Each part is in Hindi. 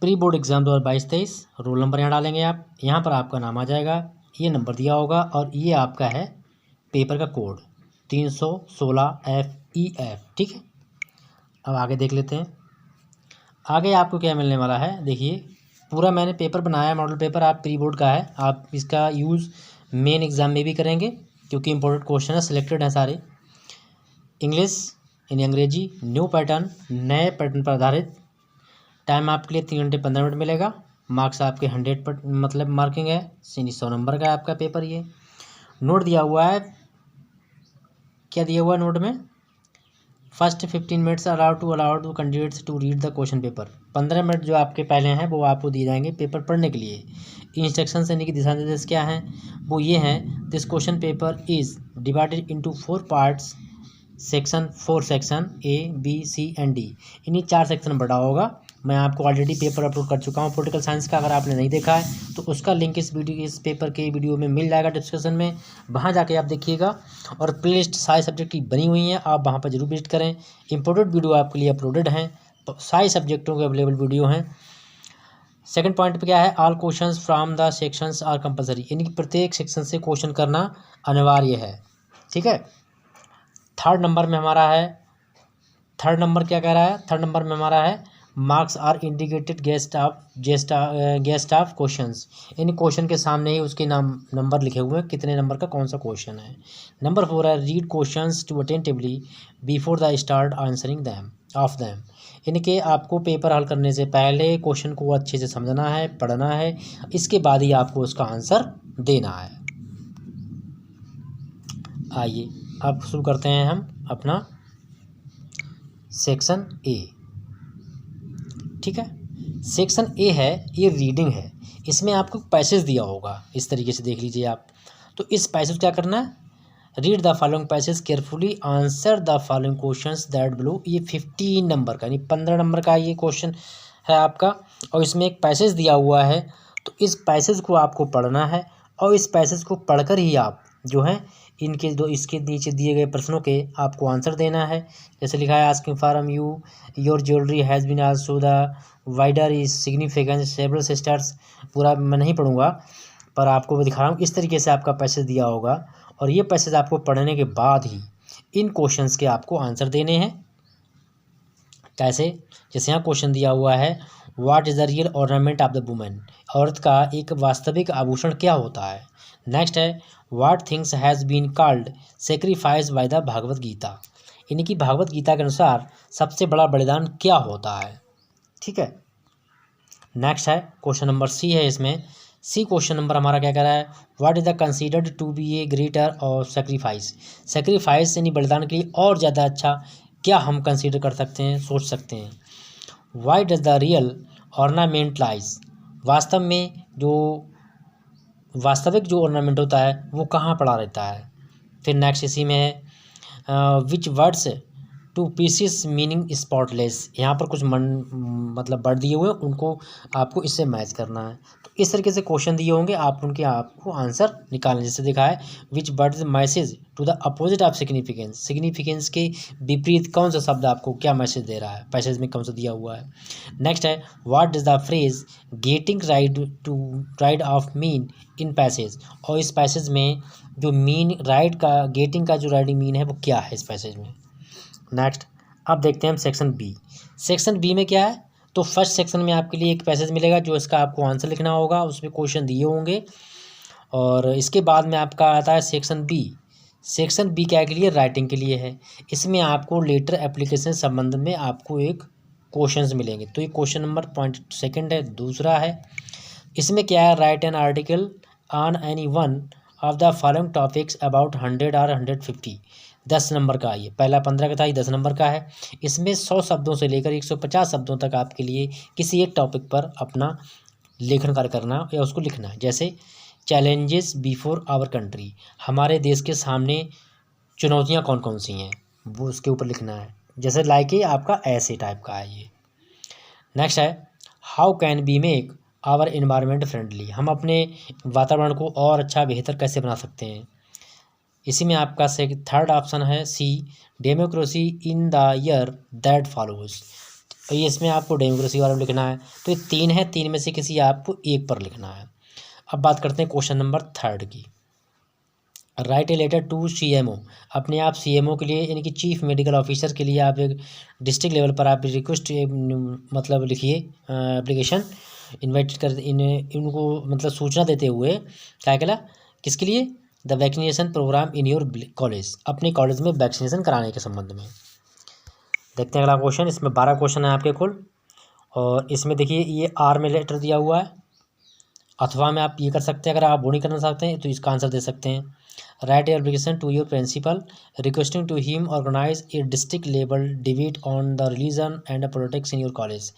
Pre board exam 2022-23 roll number यहाँ डालेंगे आप। यहाँ पर आपका नाम आ जाएगा, ये नंबर दिया होगा और ये आपका है पेपर का कोड 316 FEF। ठीक है, अब आगे देख लेते हैं। आगे आपको क्या मिलने वाला है, देखिए पूरा मैंने पेपर बनाया है, मॉडल पेपर आप प्री बोर्ड का है, आप इसका यूज़ मेन एग्ज़ाम में भी करेंगे क्योंकि इंपॉर्टेंट क्वेश्चन है, सिलेक्टेड हैं सारे। इंग्लिश यानी अंग्रेजी, न्यू पैटर्न, नए पैटर्न पर आधारित। टाइम आपके लिए 3 घंटे 15 मिनट मिलेगा। मार्क्स आपके 100 पर मतलब मार्किंग है, 100 नंबर का है आपका पेपर। ये नोट दिया हुआ है, क्या दिया हुआ है नोट में, first 15 minutes allowed to candidates to read the question paper. 15 minute जो आपके पहले हैं वो आपको दिए जाएंगे पेपर पढ़ने के लिए। इंस्ट्रक्शन यानी कि दिशा निर्देश क्या हैं, वो ये हैं, this question paper is divided into 4 parts, section 4 section A B C and D। इन्हीं 4 सेक्शन बढ़ा होगा। मैं आपको ऑलरेडी पेपर अपलोड कर चुका हूँ पॉलिटिकल साइंस का, अगर आपने नहीं देखा है तो उसका लिंक इस पेपर के वीडियो में मिल जाएगा डिस्क्रिप्शन में, वहाँ जाके आप देखिएगा। और प्लेलिस्ट सारे सब्जेक्ट की बनी हुई हैं, आप वहाँ पर जरूर विजिट करें। इंपोर्टेंट वीडियो आपके लिए अपलोडेड हैं, सारे सब्जेक्टों के अवेलेबल वीडियो हैं। सेकंड पॉइंट पे क्या है, all questions from the sections are compulsory, यानी कि प्रत्येक सेक्शन से क्वेश्चन करना अनिवार्य है। ठीक है। थर्ड नंबर में हमारा है, थर्ड नंबर क्या कह रहा है, थर्ड नंबर में हमारा है marks are indicated guest of questions, यानी क्वेश्चन के सामने ही उसके नंबर लिखे हुए हैं, कितने नंबर का कौन सा क्वेश्चन है। नंबर 4 है read questions to attentively before the start answering them, यानी कि आपको पेपर हल करने से पहले क्वेश्चन को अच्छे से समझना है, पढ़ना है, इसके बाद ही आपको उसका आंसर देना है। आइए अब शुरू करते हैं हम अपना सेक्शन ए। ठीक है, सेक्शन ए है, ये रीडिंग है। इसमें आपको पैसेज दिया होगा, इस तरीके से देख लीजिए आप। तो इस पैसेज क्या करना है, read the following passage carefully, answer the following questions that below. ये 15 नंबर का यानी 15 नंबर का ये क्वेश्चन है आपका, और इसमें एक पैसेज दिया हुआ है। तो इस पैसेज को आपको पढ़ना है और इस पैसेज को पढ़कर ही आप जो है इनके इसके नीचे दिए गए प्रश्नों के आपको आंसर देना है। जैसे लिखा है asking for you your jewellery has been also the wider is significance several sisters. पूरा मैं नहीं पढ़ूंगा पर आपको मैं दिखा रहा हूँ, इस तरीके से आपका पैसेज दिया होगा और ये पैसेज आपको पढ़ने के बाद ही इन क्वेश्चंस के आपको आंसर देने हैं। कैसे, जैसे यहाँ क्वेश्चन दिया हुआ है what is the real ornament of the women, औरत का एक वास्तविक आभूषण क्या होता है। नेक्स्ट है what things has been called sacrifice by the Bhagavad Gita, यानी कि भागवत गीता के अनुसार सबसे बड़ा बलिदान क्या होता है। ठीक है। नेक्स्ट है क्वेश्चन नंबर सी है, इसमें सी क्वेश्चन नंबर हमारा क्या कह रहा है, what is the considered to be a greater or sacrifice, sacrifice यानी बलिदान के लिए और ज़्यादा अच्छा क्या हम कंसीडर कर सकते हैं, सोच सकते हैं। Why does the real ornament lies, वास्तव में जो वास्तविक जो ऑर्नामेंट होता है वो कहाँ पड़ा रहता है। फिर नेक्स्ट इसी में है which words to pieces meaning spotless, यहाँ पर कुछ मतलब वर्ड दिए हुए हैं, उनको आपको इससे मैच करना है। तो इस तरीके से क्वेश्चन दिए होंगे, आप उनके आपको आंसर निकालने, जैसे दिखा है which words message to the opposite of significance, significance के विपरीत कौन सा शब्द आपको क्या मैसेज दे रहा है, पैसेज में कौन सा दिया हुआ है। नेक्स्ट है what is the phrase getting ride of mean in passage, और इस पैसेज में जो मीन राइड का, गेटिंग का जो राइडिंग मीन है वो क्या है इस पैसेज में। नेक्स्ट अब देखते हैं हम सेक्शन बी। सेक्शन बी में क्या है, तो फर्स्ट सेक्शन में आपके लिए एक पैसेज मिलेगा जो इसका आपको आंसर लिखना होगा, उसमें क्वेश्चन दिए होंगे। और इसके बाद में आपका आता है सेक्शन बी। सेक्शन बी क्या के लिए, राइटिंग के लिए है। इसमें आपको लेटर एप्लीकेशन संबंध में आपको एक क्वेश्चंस मिलेंगे। तो ये क्वेश्चन नंबर पॉइंट सेकंड है, दूसरा है। इसमें क्या है, right an article on any one of the following topics about 100 और 150, 10 नंबर का। ये पहला 15 का था, ये 10 नंबर का है। इसमें 100 शब्दों से लेकर 150 शब्दों तक आपके लिए किसी एक टॉपिक पर अपना लेखन कार्य करना या उसको लिखना है। जैसे चैलेंजेस बिफोर आवर कंट्री, हमारे देश के सामने चुनौतियाँ कौन कौन सी हैं वो उसके ऊपर लिखना है। जैसे लाइक ये आपका ऐसे टाइप का है ये। नेक्स्ट है how can be make our environment friendly, हम अपने वातावरण को और अच्छा बेहतर कैसे बना सकते हैं। इसी में आपका थर्ड ऑप्शन है C, democracy in the year that follows, और ये इसमें आपको डेमोक्रेसी वाला लिखना है। तो ये 3 है, 3 में से किसी आपको एक पर लिखना है। अब बात करते हैं क्वेश्चन नंबर 3 की। Write a letter to CMO। अपने आप CMO के लिए यानी कि चीफ मेडिकल ऑफिसर के लिए आप एक डिस्ट्रिक्ट लेवल पर आप रिक्वेस्ट मतलब लिखिए एप्लीकेशन इन्वाइट कर इनको मतलब सूचना देते हुए क्या कहला किसके लिए, the vaccination programme in your college, अपने कॉलेज में वैक्सीनेशन कराने के संबंध में। देखते हैं अगला क्वेश्चन। इसमें 12 क्वेश्चन है आपके कुल, और इसमें देखिए ये R में लेटर दिया हुआ है, अथवा में आप ये कर सकते हैं, अगर आप वो नहीं करना चाहते हैं तो इसका आंसर दे सकते हैं। Write application to your principal requesting to him organise a district level debate on the religion and politics in your college.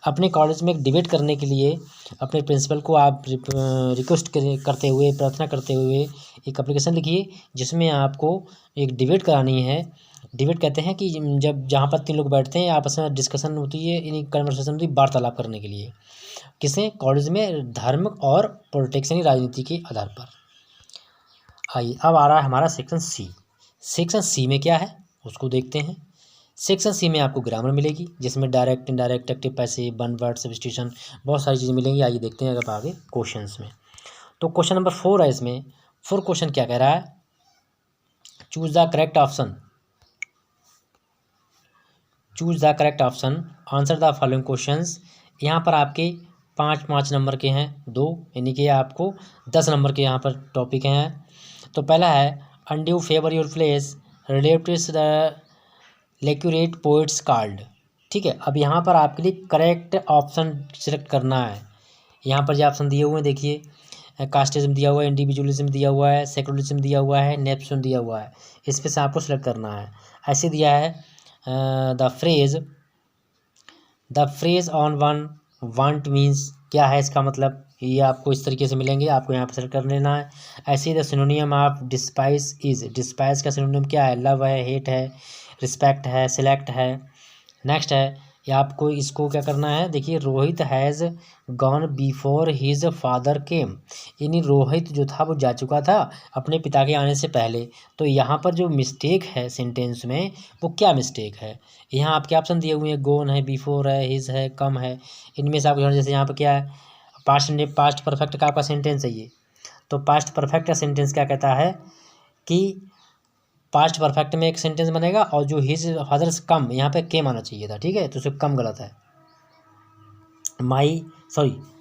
अपने कॉलेज में एक डिबेट करने के लिए अपने प्रिंसिपल को आप रिक्वेस्ट करते हुए, प्रार्थना करते हुए एक एप्लीकेशन लिखिए जिसमें आपको एक डिबेट करानी है। डिबेट कहते हैं कि जब जहाँ पर 3 लोग बैठते हैं, आपस में डिस्कशन होती है, यानी कन्वर्सेशन होती है, वार्तालाप करने के लिए, किसे, कॉलेज में धर्म और पॉलिटिक्स यानी राजनीति के आधार पर। आइए अब आ रहा है हमारा सेक्शन C। सेक्शन C में क्या है उसको देखते हैं। सेक्शन C में आपको ग्रामर मिलेगी जिसमें direct, indirect, active, passive, one word, substitution, बहुत सारी चीज़ें मिलेंगी। आइए देखते हैं अगर आगे क्वेश्चंस में। तो क्वेश्चन नंबर 4 है, इसमें 4 क्वेश्चन क्या कह रहा है, choose the correct option, choose the correct option, answer the following questions. यहाँ पर आपके 5 नंबर के हैं 2, यानी कि आपको 10 नंबर के यहाँ पर टॉपिक हैं। तो पहला है undue favour your place relatives the lucrative posts called. ठीक है, अब यहाँ पर आपके लिए करेक्ट ऑप्शन सिलेक्ट करना है। यहाँ पर जो ऑप्शन दिए हुए हैं देखिए, कास्टिज्म दिया हुआ है, इंडिविजुअलिज्म दिया हुआ है, सेकुलरिज्म दिया हुआ है, नेपोटिज्म दिया हुआ है, इस पे से आपको सिलेक्ट करना है। ऐसे दिया है the phrase on one want means क्या है इसका मतलब, ये आपको इस तरीके से मिलेंगे, आपको यहाँ पर सेलेक्ट कर लेना है। ऐसे ही the synonym of despise is, despise का सिनोनियम क्या है, लव है, हेट है, रिस्पेक्ट है, सिलेक्ट है। नेक्स्ट है या आपको इसको क्या करना है, देखिए Rohit has gone before his father came, यानी रोहित जो था वो जा चुका था अपने पिता के आने से पहले। तो यहाँ पर जो मिस्टेक है सेंटेंस में वो क्या मिस्टेक है, यहाँ आपके ऑप्शन दिए हुए हैं, गोन है, बिफोर है, हिज है, कम है, इनमें से आपको जैसे यहाँ पर क्या है, पास्ट परफेक्ट का आपका सेंटेंस है ये। तो पास्ट परफेक्ट का सेंटेंस क्या कहता है कि पास्ट परफेक्ट में एक सेंटेंस बनेगा और जो हिज फादर से कम, यहाँ पे केम आना चाहिए था, ठीक है, तो उसे कम गलत है।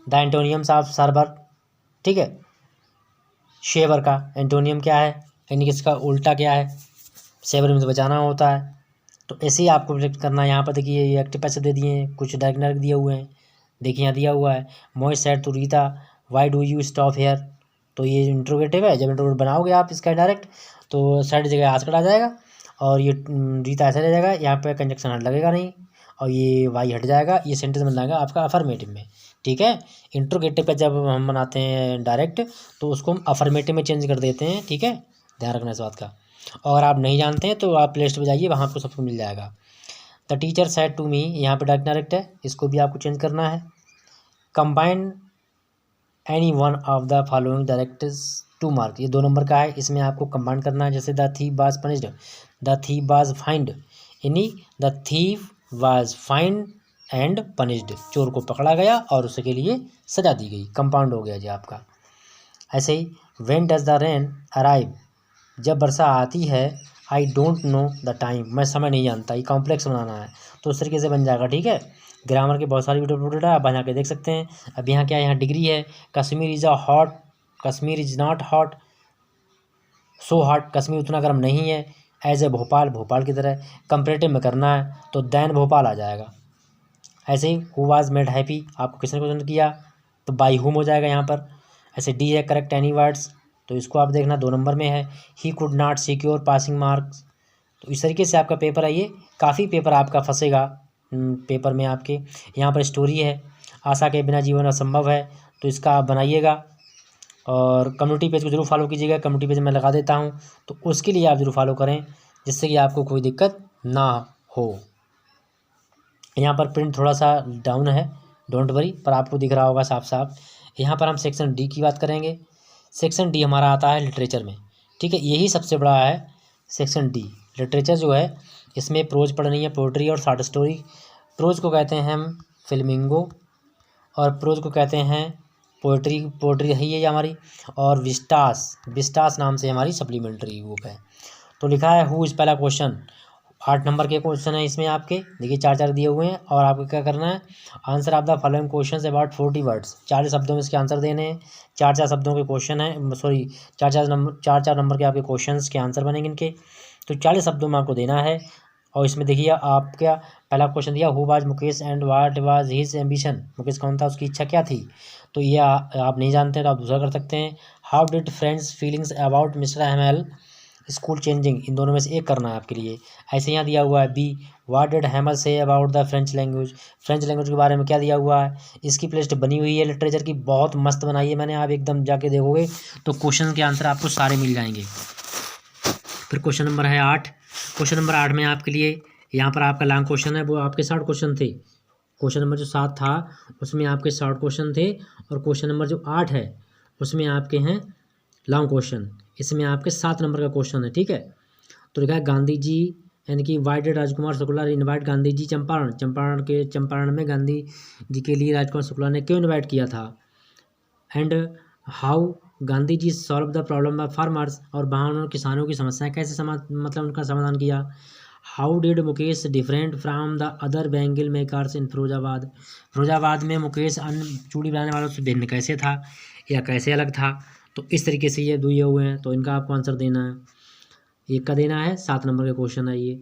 द एंटोनियम्स ऑफ सर्वर, ठीक है, शेवर का एंटोनियम क्या है, यानी कि इसका उल्टा क्या है, शेवर में तो बचाना होता है। तो ऐसे ही आपको सिलेक्ट करना है। यहाँ पर देखिए ये एक्टिव पैसिव दे दिए हैं, कुछ डायरेक्ट दिए हुए हैं, देखिए यहाँ दिया हुआ है Mohit said to Rita why do you stop here, तो ये इंट्रोगेटिव है। जब इंट्रोगेटिव बनाओगे आप इसका डायरेक्ट तो साइड जगह आस्कर आ जाएगा और ये रीता ऐसा रह जाएगा, यहाँ पे कंजक्शन हट लगेगा नहीं और ये वाई हट जाएगा, ये सेंटेंस बन जाएगा आपका अफर्मेटिव में। ठीक है, इंट्रोगेटिव का जब हम बनाते हैं डायरेक्ट तो उसको हम अफर्मेटिव में चेंज कर देते हैं। ठीक है, ध्यान रखना इस बात का। और आप नहीं जानते हैं तो आप प्ले लिस्ट पर जाइए, वहाँ आपको सब कुछ मिल जाएगा। The teacher said to me, यहाँ पे डायरेक्ट है, इसको भी आपको चेंज करना है। Combine any one of the following directors 2 mark, ये 2 नंबर का है, इसमें आपको कंबाइन करना है। जैसे the thief was punished, the thief was fined, यानी the thief was fined and punished, चोर को पकड़ा गया और उसके लिए सजा दी गई, कंपाउंड हो गया जी आपका। ऐसे ही when does the rain arrive, जब वर्षा आती है, I don't know the time, मैं समय नहीं जानता, ये कॉम्प्लेक्स बनाना है तो उस तरीके से बन जाएगा। ठीक है, ग्रामर के बहुत सारी वीडियो अपलोडेड है, आप बना के देख सकते हैं। अब यहाँ क्या है, यहाँ डिग्री है, Kashmir is a hot, Kashmir is not hot, so hot, Kashmir उतना गर्म नहीं है, एज ए भोपाल, भोपाल की तरह। कंपेरेटिव में करना है तो दैन भोपाल आ जाएगा। ऐसे he who was made happy, आपको किसने पसंद किया, तो बाई हुम हो जाएगा यहाँ पर। ऐसे डी है करेक्ट एनी वर्ड्स, तो इसको आप देखना 2 नंबर में है। He could not secure passing marks, तो इस तरीके से आपका पेपर है, ये काफ़ी पेपर आपका फंसेगा पेपर में आपके। यहाँ पर स्टोरी है, आशा के बिना जीवन असंभव है, तो इसका आप बनाइएगा। और कम्युनिटी पेज को जरूर फॉलो कीजिएगा, कम्युनिटी पेज मैं लगा देता हूँ, तो उसके लिए आप जरूर फॉलो करें जिससे कि आपको कोई दिक्कत ना हो। यहाँ पर प्रिंट थोड़ा सा डाउन है, डोंट वरी, पर आपको दिख रहा होगा साफ साफ। यहाँ पर हम सेक्शन डी की बात करेंगे। सेक्शन डी हमारा आता है लिटरेचर में। ठीक है, यही सबसे बड़ा है सेक्शन डी। लिटरेचर जो है इसमें प्रोज पढ़नी है, पोइट्री और शॉर्ट स्टोरी प्रोज को कहते हैं हम फ्लेमिंगो, और प्रोज को कहते हैं पोएट्री है ये हमारी, और विस्टास नाम से हमारी सप्लीमेंट्री बुक है। तो लिखा है हु इज, पहला क्वेश्चन 8 नंबर के क्वेश्चन है इसमें आपके, देखिए 4 दिए हुए हैं, और आपको क्या करना है, answer of the following questions about 40 words, 40 शब्दों में इसके आंसर देने हैं। 4 शब्दों के क्वेश्चन है, सॉरी 4 नंबर के आपके क्वेश्चंस के आंसर बनेंगे इनके। तो 40 शब्दों में आपको देना है। और इसमें देखिए आप क्या, पहला क्वेश्चन दिया who was Mukesh and what was his ambition, Mukesh कौन था, उसकी इच्छा क्या थी, तो ये आप नहीं जानते तो आप दूसरा कर सकते हैं। How did friends feelings about mister Hamel school changing, इन दोनों में से एक करना है आपके लिए। ऐसे यहाँ दिया हुआ है B, what did हैमल say about the French language, French language के बारे में क्या दिया हुआ है। इसकी प्लेलिस्ट बनी हुई है लिटरेचर की, बहुत मस्त बनाई है मैंने, आप एकदम जाके देखोगे तो क्वेश्चन के आंसर आपको सारे मिल जाएंगे। फिर क्वेश्चन नंबर है 8, क्वेश्चन नंबर 8 में आपके लिए यहाँ पर आपका लॉन्ग क्वेश्चन है, वो आपके 60 क्वेश्चन थे। क्वेश्चन नंबर जो 7 था उसमें आपके 60 क्वेश्चन थे, और क्वेश्चन नंबर जो 8 है उसमें आपके हैं लॉन्ग क्वेश्चन, इसमें आपके 7 नंबर का क्वेश्चन है, ठीक है। तो लिखा है गांधी जी, यानी कि why did Rajkumar Shukla invite Gandhi ji Champaran में गांधी जी के लिए राजकुमार शुक्ला ने क्यों इनवाइट किया था। And how Gandhi ji solve the problem of farmers, और वहाँ उन्होंने किसानों की समस्याएं कैसे मतलब उनका समाधान किया। How did Mukesh different from the other bangle makers in Firozabad में मुकेश अन्य चूड़ी बनाने वालों से भिन्न कैसे था या कैसे अलग था। तो इस तरीके से ये दिए हुए हैं, तो इनका आपको आंसर देना है, एक का देना है, 7 नंबर का क्वेश्चन है ये।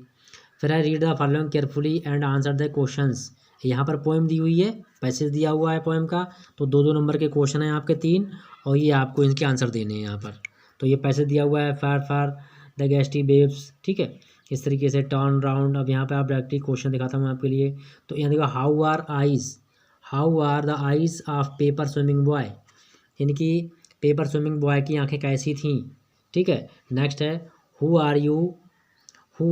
फिर है read the following carefully and answer the questions, यहाँ पर पोएम दी हुई है, पैसेज दिया हुआ है पोएम का, तो 2 नंबर के क्वेश्चन हैं आपके 3, और ये आपको इनके आंसर देने हैं यहाँ पर। तो ये पैसेज दिया हुआ है फार द गैस्टी बेब्स, ठीक है, इस तरीके से टर्न राउंड। अब यहाँ पे आप डायरेक्टली क्वेश्चन दिखाता हूँ आपके लिए। तो यहाँ देखो how are the eyes of paper swimming boy, यानी कि पेपर स्विमिंग बॉय की आंखें कैसी थीं, ठीक है। नेक्स्ट है who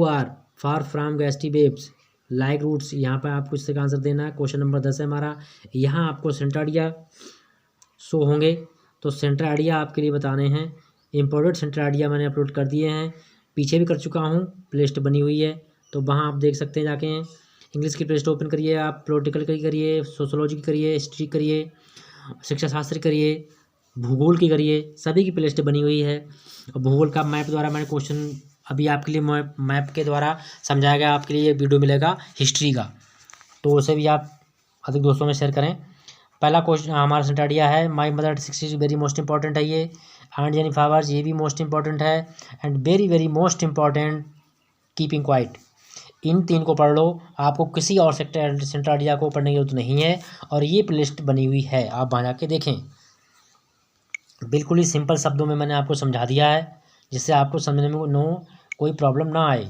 are far from gusty babes like roots, यहाँ पर आपको इसका आंसर देना है। क्वेश्चन नंबर 10 है हमारा, यहाँ आपको सेंटर आइडिया शो होंगे, तो सेंटर आइडिया आपके लिए बताने हैं। इम्पोर्टेंट सेंटर आइडिया मैंने अपलोड कर दिए हैं, पीछे भी कर चुका हूँ, प्लेलिस्ट बनी हुई है, तो वहाँ आप देख सकते हैं जाके। इंग्लिश की प्लेलिस्ट ओपन करिए, आप पॉलिटिकल की करिए, सोशोलॉजी की करिए, हिस्ट्री करिए, शिक्षा शास्त्र करिए, भूगोल की करिए, सभी की प्लेलिस्ट बनी हुई है। और भूगोल का मैप द्वारा मैंने क्वेश्चन अभी आपके लिए मैप के द्वारा समझाया गया, आपके लिए वीडियो मिलेगा हिस्ट्री का, तो उसे भी आप अधिक दोस्तों में शेयर करें। पहला क्वेश्चन हमारा सेंटर आइडिया है my mother 60 very most important है ये, एंड यानी फ्लावर्स ये भी मोस्ट इंपॉर्टेंट है, and very very most important keeping quiet. इन 3 को पढ़ लो, आपको किसी और सेंटर आइडिया को पढ़ने की जरूरत नहीं है, और ये प्लेलिस्ट बनी हुई है, आप वहाँ जाके देखें। बिल्कुल ही सिंपल शब्दों में मैंने आपको समझा दिया है, जिससे आपको समझने में कोई प्रॉब्लम ना आए।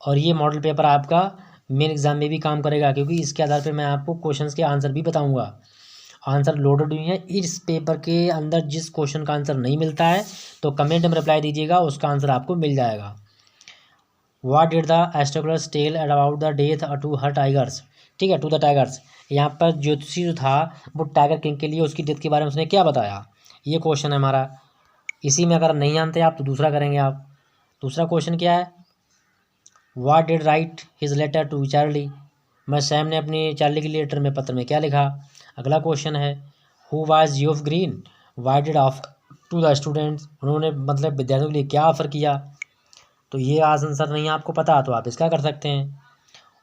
और ये मॉडल पेपर आपका मेन एग्जाम में भी काम करेगा, क्योंकि इसके आधार पर मैं आपको क्वेश्चंस के आंसर भी बताऊंगा। आंसर लोडेड हुई है, इस पेपर के अंदर जिस क्वेश्चन का आंसर नहीं मिलता है तो कमेंट में रिप्लाई दीजिएगा, उसका आंसर आपको मिल जाएगा। What did the astrologers tell about the death to her tigers, ठीक है, टू द टाइगर्स। यहाँ पर ज्योतिषी जो था वो टाइगर किंग के लिए उसकी डेथ के बारे में उसने क्या बताया, ये क्वेश्चन है हमारा। इसी में अगर नहीं जानते आप तो दूसरा करेंगे आप। दूसरा क्वेश्चन क्या है, what did write his letter to Charlie, मैं सैम ने अपनी चार्ली के लेटर में पत्र में क्या लिखा। अगला क्वेश्चन है who was Geoff Green, why did off to the students, उन्होंने मतलब विद्यार्थियों के लिए क्या ऑफर किया। तो ये आंसर नहीं आपको पता तो आप इसका कर सकते हैं।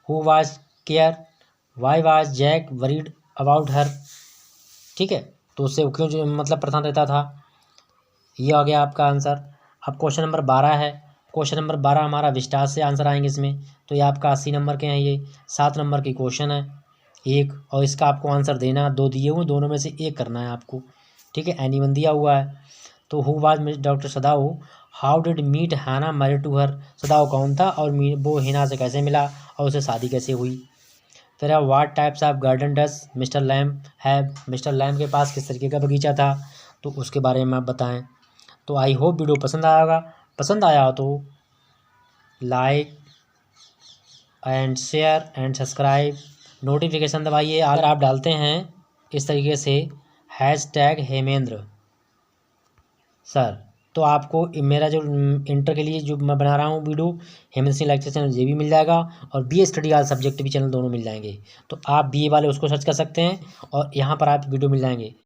Who was care, why was Jack worried about her, ठीक है, तो उससे क्यों जो मतलब परेशान रहता था, ये आ गया आपका आंसर। अब क्वेश्चन नंबर 12 है, क्वेश्चन नंबर 12 हमारा विस्तार से आंसर आएंगे इसमें, तो ये आपका 80 नंबर के हैं, ये 7 नंबर की क्वेश्चन है एक, और इसका आपको आंसर देना 2 दिए हुए, दोनों में से एक करना है आपको, ठीक है। एनीवन दिया हुआ है। तो who was doctor Sadao, how did meet Hana married to her, Sadao कौन था और वो हिना से कैसे मिला और उसे शादी कैसे हुई। फिर है what types of garden does mister lamp है, मिस्टर लैम्प के पास किस तरीके का बगीचा था, तो उसके बारे में आप बताएं। तो आई होप वीडियो पसंद आएगा, पसंद आया हो तो like and share and subscribe, notification दबाइए। अगर आप डालते हैं इस तरीके से हैशटैग हेमेंद्र सर, तो आपको मेरा जो इंटर के लिए जो मैं बना रहा हूँ video, Hemant Singh lecture channel, ये भी मिल जाएगा, और बी ए स्टडी ऑल सब्जेक्ट भी चैनल दोनों मिल जाएंगे। तो आप BA वाले उसको सर्च कर सकते हैं और यहाँ पर आप वीडियो मिल जाएंगे।